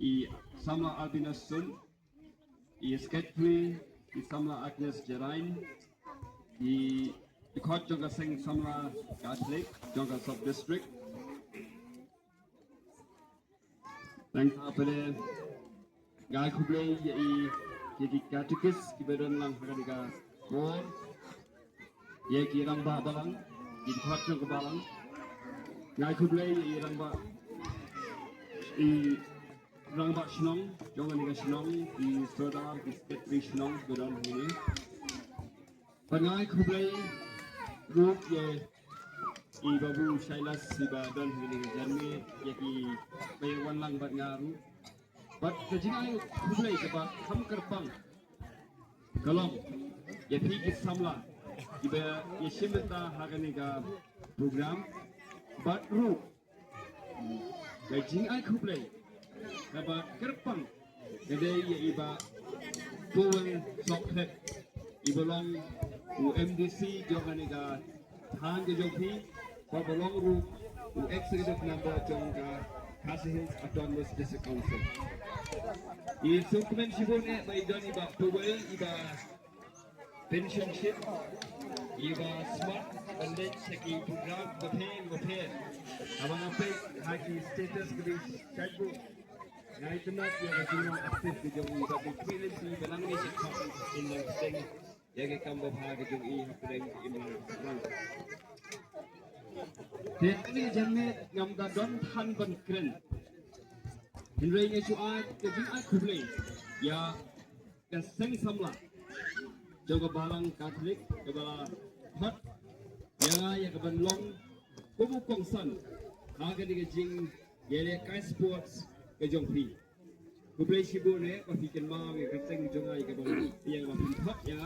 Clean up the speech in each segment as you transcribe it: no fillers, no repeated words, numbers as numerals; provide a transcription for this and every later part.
I Samla Albinas Sun, I Sketri, I Samla Agnes Jerain, I Kot Jonga Seng Samla Catholic, Jonga Sub District. Thanks pada Gai Kublai I Jadi Katikis Kiberon Lang Hagadiga Kor, Ye Kirang Ba Balang, I Kot Jonga Balang, Gai Kublai I Rangba I Rangba Shnong, Jonga Niga Shnong, I Soda, I Sketri Shnong, Kiberon Hini. Pangai Kublai Group Ye I Babu Shailas Siba Don Hini Jermi Yaki Bayawan Lang Bat Ngaru. But kejingai Kublai Kaba Kam Kerpang Kalong Ye Pigi Samla Iba Ye Shimeta Haganiga program. But Ru Kejingai Kublai Kaba Kerpang Kede Ye Iba Powell Sokhet Ibalong UMDC Joganiga Tang Jopi Babalong Ru Executive Member Jonga Castle Hills Autonomous District Council. I Sukumen Shibone by Johnny Powell Iba Pensionship Iba Smart and then checking program the pay Abang apa haki status kebis cakap Ngai temat yang kejungan aktif kejung Iba Bukilin si Belang ni sekap Indang Seng Yang kambah kejung I Hapudeng Imang Rang Ini jami Ngamda Don Tan Ban Kren Henry Ngesuat Kejungan Kublai Ya Keseng Samla Jaga Balang Katolik Kebala Hot Ya Keban Long Kubu Kongsan Haga di Kejing Yele Kai Sports Kejong Pi Kublai Shibone Wafikan Mang Keseng Jongai Kebang Yang Wafin Hot Ya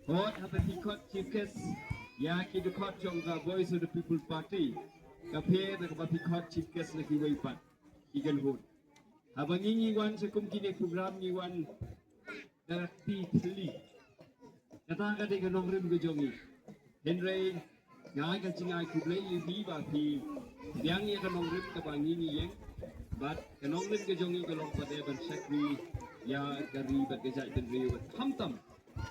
Hot Apa Hikot Chief Guest Ya Kidu Hot Jongga Voice of the People Party Kape Nakaba Hikot Chief Guest Lagi Waipat Ikan Hot Abang ini wan sekum kini program ni wan Darakti Teli Kata kata kenong rim kejongi Henry Ngai kacingai Kublai Yubi Bapi Yang ia kenong rim kabang ini yang Bat kenong rim kejongi kelong pada ban sekri Ya gari bat kejak dan riu bat hamtam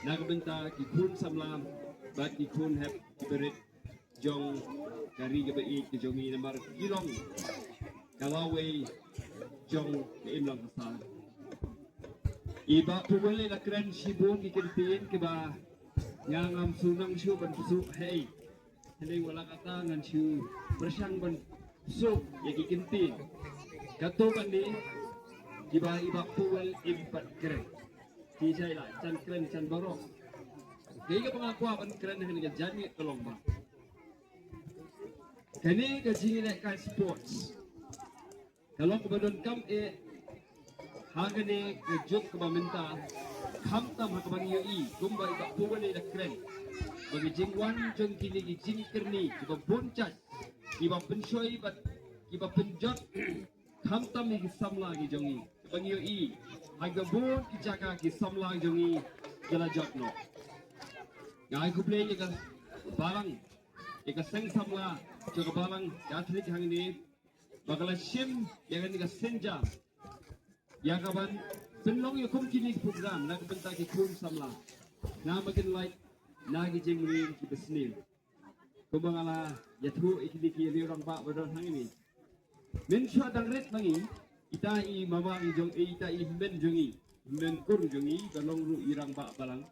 Nakabenta kikun samlam Bat kikun hep kiberit Jong gari kebaik kejongi Namar kilong Kalawai Jong Imlang Kasar Iba pumuli na kren Shibun Kikintin Kiba Yang am sunang siya ban pusuk Hey Hindi wala katangan siya Bersyang ban pusuk Ya kikintin Katukan ni Kiba iba pumul Impat kren Kisay la Chan kren Chan barok Kaya ka pangakwa ban kren Hindi ka jani kalong ba Kani ka jingin ka sports Kalau kemudian kam hagane kejuk kebaminta kam tam hakabang yoi kumba iba puwale na kren bagi jingwan jong kini jing kerni iba bonchat iba pensoi iba penjot kam tam ni samla gi jongi bang yoi haga bon kijaka gi samla jongi jala jotno ngai kuble ni ka balang ika seng samla joga balang Catholic hangni Bakala Shim yang ni ka senja yang kaban penlong yo kom kini program nak benta ki kum samla na makin like na gi jingri ki besnil kumangala yathu ikini ki riurang ba badon hangini min sha dang ret mangi ita I mama I jong ita I men jongi men kur jongi kalong ru irang ba balang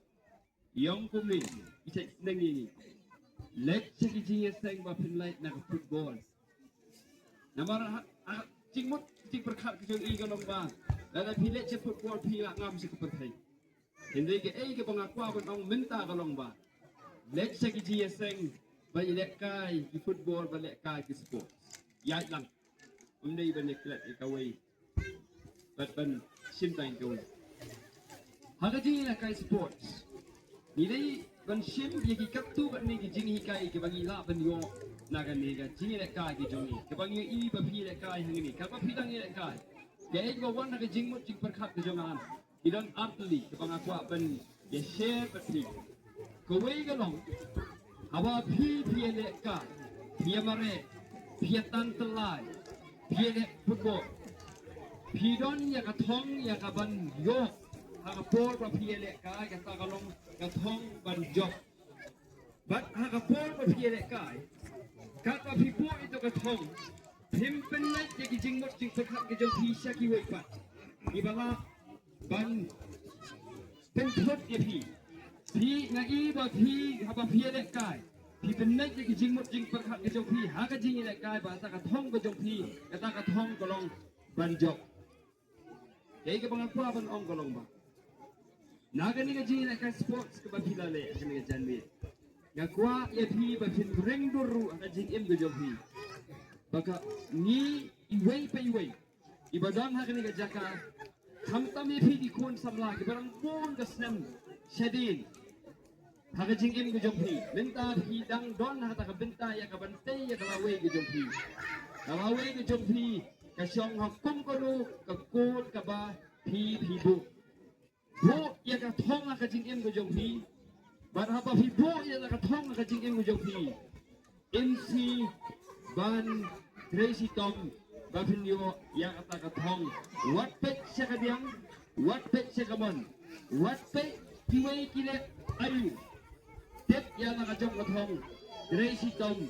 yong kumni ita nengi ni lek chiki ji seng ba pinlait na football Namar cingmut cing berkat kejung I galong ba Lada pilih je football pila ngam si kepertai Hindi ke ke pangakwa ban ong minta galong ba Lek sa ki seng ba lek kai ki football ba lek kai ki sport Yait lang Umday ba neklet ikaway Bat ban simtain kaway Haga ji na kai sports Nilai ban sim yaki kaptu ban ni ki jing hikai ki bangi la ban yo naga nega jingi le kai ki jongi ke bangi I ba phi le kai hangini ka ba phi dang le kai ke go wan naga jing mut jing perkhat ke jongan idan atli ke bangakwa ban ye share ba phi ko wei ga long awa phi le ka phi mare phi tan telai phi le football พี่ดอนอยากกระท้องอยากกระบันโยกหากระโปดว่าพี่เล็กกายกระตากระลงกระท้องบันยกบัดหากระโปดว่าพี่เล็กกายกะว่าพี่ปูituกระท้องพิมเป็นเล็กจะกิจงหมดจึงสักขัดกิจงพี่ชักกิเวปัดอีบาลาบันเป็นทศพี่นาอีบ่พี่หากพี่เล็กกายพี่เป็นเล็กจะกิจงหมดจึงสักขัดกิจงพี่หากจริงเล็กกายบาตากระท้องกิจงพี่กระตากระท้องกระลงบันยกKaya ka bang apa ban ong kolong ba? Naga ni gaji na ka sports ka ba pilale ka ni janwi. Nga kwa ya pi ba pin ring duru ka jing im go jobi. Baka ni iway pa iway. Ibadan ha ka ni gajaka. Kamtam ya pi di kun samla ka barang bon ka snam shadin. Ha ka jing im go jobi. Benta pi dang don ha ta ka benta ya ka bantay ya ka laway go jobi. Ka laway go jobi. Ka siyong hakum ko no, ka kod ka ba, pi bu. Bo, ya ka thong ka jing em ko jong pi. But hapa pi bo, ya ka thong ka jing em ko jong pi. MC, Ban, Tracy Tom, ba pinyo, ya ka ta ka thong. What pet siya ka biyang? What pet siya ka mon? What pet, kiway kile, ayu. Tep, ya ka jong ka thong. Tracy Tom,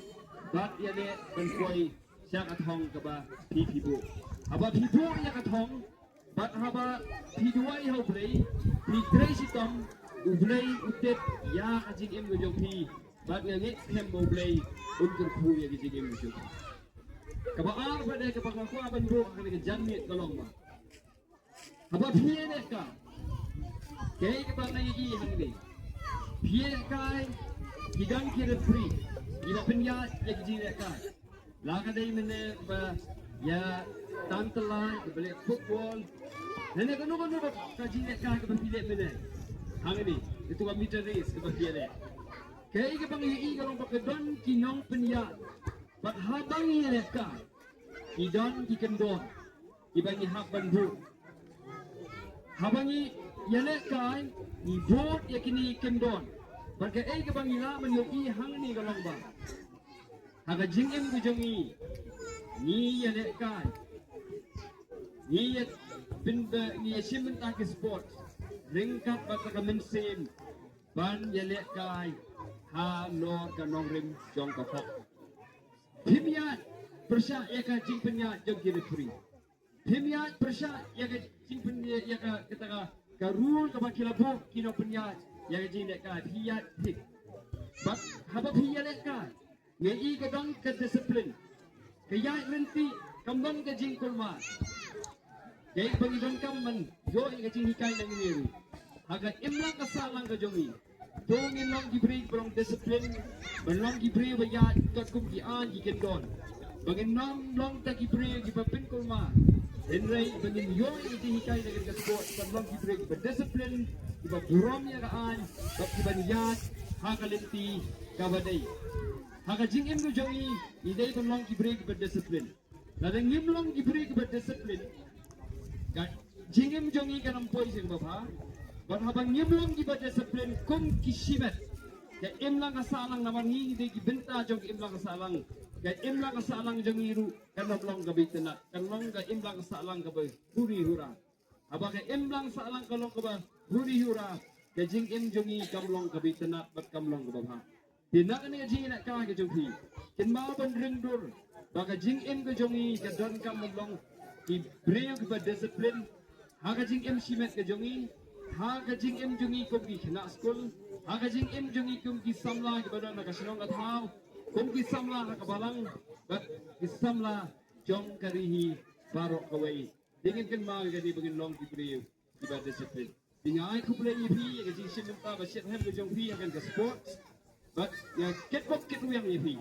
bat ya le, ban koy, siya ka thong ka ba pibu aba pibu ya ka thong bat haba piduai ho play pi tracy tom u play utet ya ka jing em go jong pi bat nga ngek hem mo play unter khu ya jing em go jong ka ba ar ba de ka ba ko ban bro ka ni janmi kolong ba haba pie ne ka kay ka ba nai i hang de pie kai hidang kire free ila penya ya jing ne ka Laka day mana ba ya tantala balik football. Nene kanu ba kajinya ka ka pilih mana. Hang ni itu ba meter race ka pilih. Kay ka bang i ka long pakadon kinong penya. But habang i ka idon ki kendon. Ibang i haban bu. Habang i yale ka ni boat yakini kendon. But kay ka bang ila man yung i hang ni ka long ba. Haga jing em ko jongi ni ya le kai ni ya bin ni ya simen ta ke sport ringkat ba ka men sim ban ya le kai ha no ka nong rim jong ka phok phimya persya ya ka jing penya jong ki refri phimya persya ya ka jing penya ya ka kita ka rule ka ba kilabo kino penya ya ka jing le kai phiya thik ba haba phiya le kai Ngai ka dong ka disiplin. Kaya renti kambang ka jing kulma. Kaya pangidon kamman yo ka jing hikay nang niru. Haga imlang ka salang ka jongi. Dongin long gibri brong disiplin. Banlong gibri wa ya ka kum ki an gi kendon. Bangin nom long ta gibri gi papin kulma. Enray bangin yo ka jing hikay nang ka sport banlong gibri ba disiplin gi ba burom ya ka an ba gi baniyat haga lenti kabadai. Haka jing em go jongi idai ban long ki break ber discipline ladang ngim long ki break ber discipline ka jing em jongi kanam poi sing baba ban habang ngim long ki ber discipline kum ki shimet ka em lang asalang naman ngi idai ki benta jong em lang asalang ka em lang asalang jongi ru kanam long ka bitena kan long ka em lang asalang ka ba huri hura aba ka em lang asalang ka long ka ba huri hura ka jing em jongi kam long ka bitena bat kam long ka baba Tinak ni jing nak kah ke jonghi. Kin mau ban ring dur. Baka jing em ke jongi ke don kam long. Ki breu ke disiplin. Ha ka jing em shimet ke jongi. Ha ka jing em jongi kum ki khna school. Ha ka jing em jongi kum ki samla ke badon ka sinong ka thau. Kum ki samla ka balang. Bat ki samla jong karihi barok kawai. Dingin kin mau ke di bagin long ki breu ki disiplin. Dingai ku play pi ke jing shimet ta ba shet hem ke jonghi akan ke sports. But ya get book get uyang ni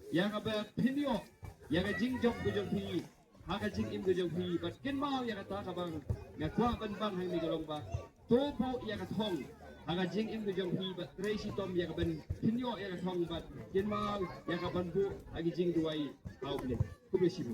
ya ka ba pinyo ya ka jing jok go jong pi ha ka jing im go jong pi but kin mau ya ka ta ka bang ya kwa ban bang hai ni galong ba to po ya ka thong ha ka jing im go jong pi but tracy tom ya ka ban pinyo ya ka thong but kin mau ya ka ban bu agi jing duai au ble ku be sibu